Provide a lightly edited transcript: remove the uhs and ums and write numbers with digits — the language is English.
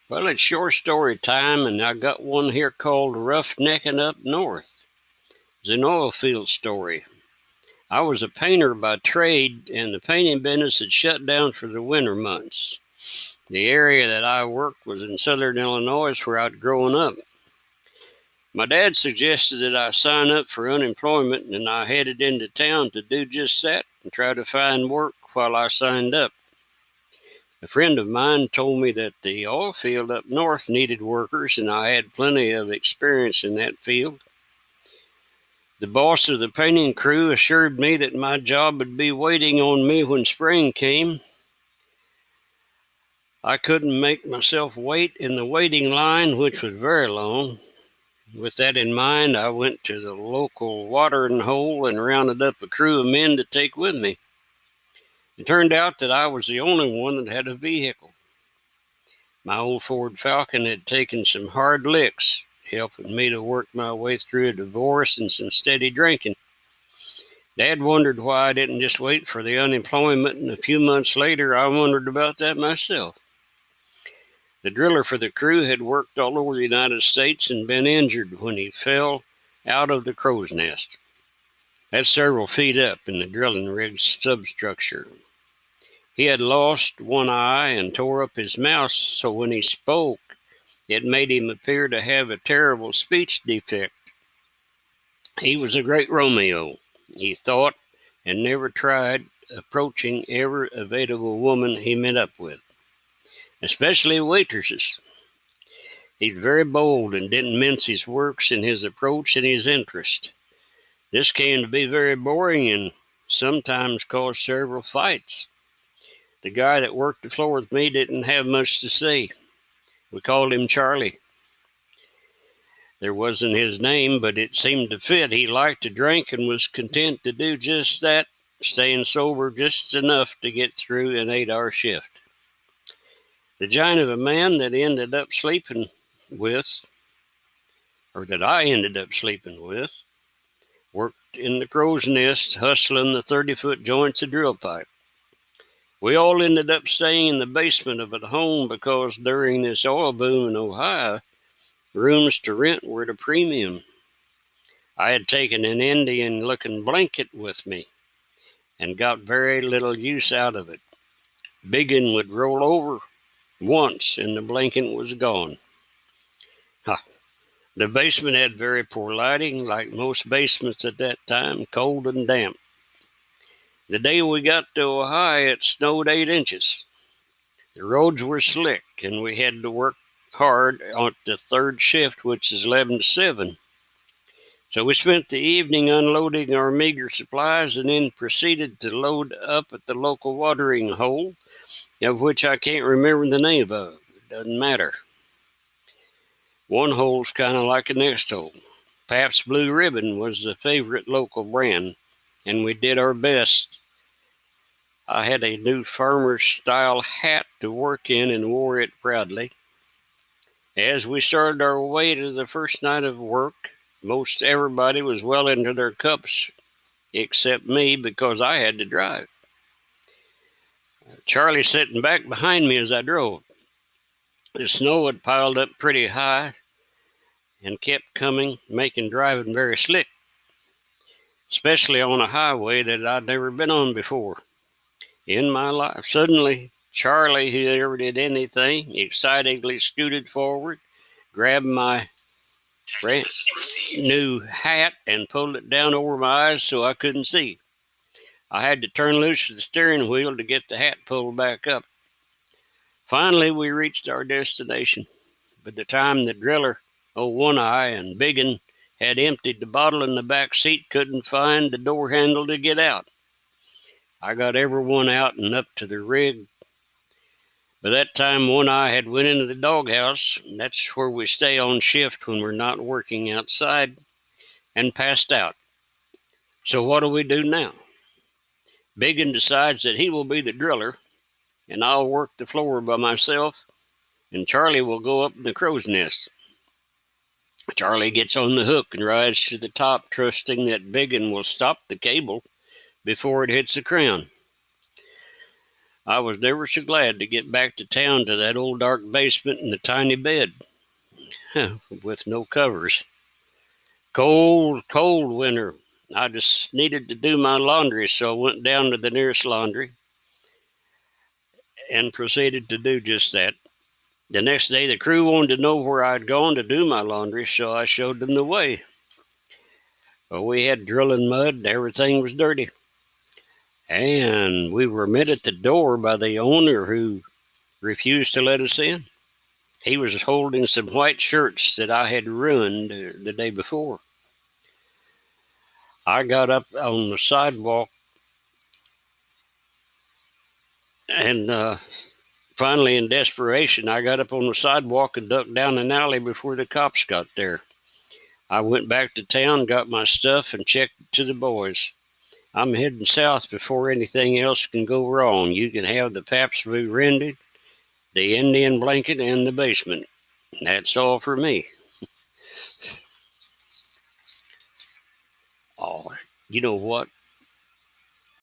Well, it's short story time, and I got one here called Roughnecking Up North. It's an oil field story. I was a painter by trade, and the painting business had shut down for the winter months. The area that I worked was in southern Illinois, where I'd grown up. My dad suggested that I sign up for unemployment, and I headed into town to do just that and try to find work while I signed up. A friend of mine told me that the oil field up north needed workers, and I had plenty of experience in that field. The boss of the painting crew assured me that my job would be waiting on me when spring came. I couldn't make myself wait in the waiting line, which was very long. With that in mind, I went to the local watering hole and rounded up a crew of men to take with me. It turned out that I was the only one that had a vehicle. My old Ford Falcon had taken some hard licks, helping me to work my way through a divorce and some steady drinking. Dad wondered why I didn't just wait for the unemployment, and a few months later I wondered about that myself. The driller for the crew had worked all over the United States and been injured when he fell out of the crow's nest. That's several feet up in the drilling rig's substructure. He had lost one eye and tore up his mouth, so when he spoke, it made him appear to have a terrible speech defect. He was a great Romeo, he thought, and never tried approaching every available woman he met up with, especially waitresses. He's very bold and didn't mince his works in his approach and his interest. This came to be very boring and sometimes caused several fights. The guy that worked the floor with me didn't have much to say. We called him Charlie. There wasn't his name, but it seemed to fit. He liked to drink and was content to do just that, staying sober just enough to get through an 8-hour shift. The giant of a man that ended up sleeping with, or that I ended up sleeping with, worked in the crow's nest hustling the 30-foot joints of drill pipe. We all ended up staying in the basement of a home because during this oil boom in Ohio, rooms to rent were at a premium. I had taken an Indian-looking blanket with me and got very little use out of it. Biggin would roll over once and the blanket was gone. Ha. The basement had very poor lighting, like most basements at that time, cold and damp. The day we got to Ohio, it snowed 8 inches. The roads were slick, and we had to work hard on the third shift, which is 11 to 7. So we spent the evening unloading our meager supplies and then proceeded to load up at the local watering hole, of which I can't remember the name of. It doesn't matter. One hole's kind of like the next hole. Pabst Blue Ribbon was the favorite local brand, and we did our best. I had a new farmer's style hat to work in and wore it proudly. As we started our way to the first night of work, most everybody was well into their cups except me because I had to drive. Charlie sitting back behind me as I drove. The snow had piled up pretty high and kept coming, making driving very slick, especially on a highway that I'd never been on before in my life. Suddenly, Charlie, who never did anything, excitedly scooted forward, grabbed my brand new hat, and pulled it down over my eyes so I couldn't see. I had to turn loose the steering wheel to get the hat pulled back up. Finally, we reached our destination. By the time the driller, old One Eye, and Biggin had emptied the bottle in the back seat, couldn't find the door handle to get out. I got everyone out and up to the rig. By that time, One Eye had went into the doghouse. That's where we stay on shift when we're not working outside, and passed out. So what do we do now? Biggin decides that he will be the driller, and I'll work the floor by myself, and Charlie will go up in the crow's nest. Charlie gets on the hook and rides to the top, trusting that Biggin will stop the cable before it hits the crown. I was never so glad to get back to town to that old dark basement and the tiny bed with no covers. Cold, cold winter. I just needed to do my laundry, so I went down to the nearest laundry and proceeded to do just that. The next day, the crew wanted to know where I'd gone to do my laundry, so I showed them the way. Well, we had drilling mud and everything was dirty. And we were met at the door by the owner who refused to let us in. He was holding some white shirts that I had ruined the day before. I got up on the sidewalk and finally, in desperation, I got up on the sidewalk and ducked down an alley before the cops got there. I went back to town, got my stuff, and checked to the boys. I'm heading south before anything else can go wrong. You can have the Pabst Blue rented, the Indian blanket, and the basement. That's all for me. Oh, you know what?